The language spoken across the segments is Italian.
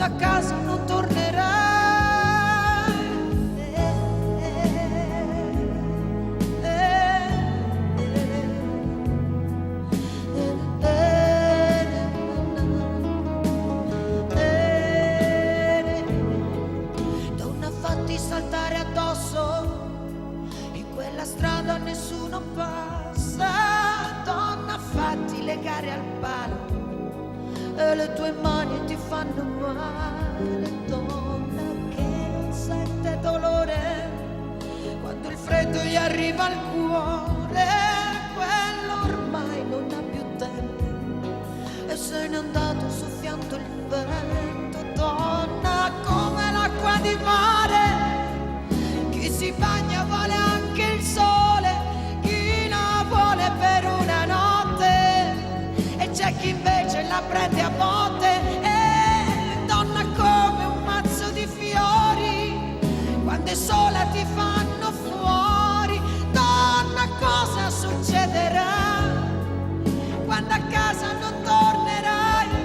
quando a casa non tornerai. Donna, fatti saltare addosso, in quella strada nessuno passa. Donna, fatti legare al palo e le tue mani ti fanno male. Donna che non sente dolore quando il freddo gli arriva al cuore, quello ormai non ha più tempo e se n'è andato soffiando il vento. Donna come l'acqua di mare, chi si bagna vuole anche il sole, chi la vuole per una notte e c'è chi invece la prende a botte. Donna come un mazzo di fiori, quando è sola ti fanno fuori. Donna, cosa succederà quando a casa non tornerai?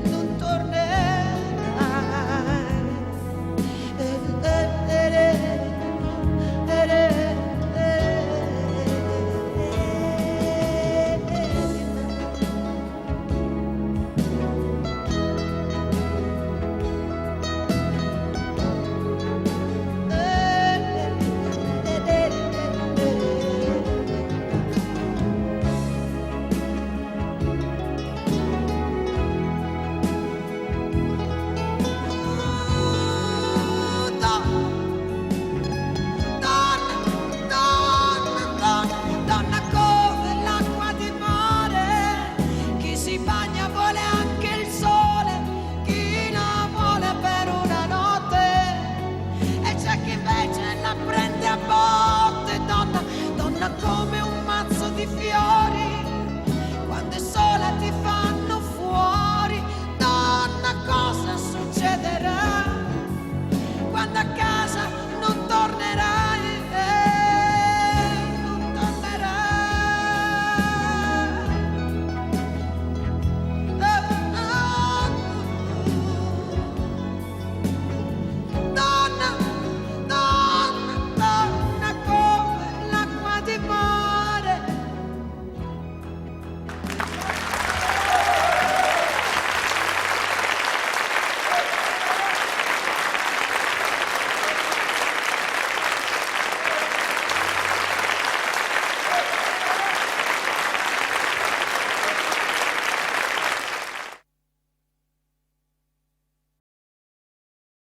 Non Donna come l'acqua di mare, chi si bagna vuole anche il sole, chi la vuole per una notte e c'è chi invece la prende a botte. Donna, donna come un mazzo di fiori, quando è sola ti fanno fuori. Donna, cosa succederà quando a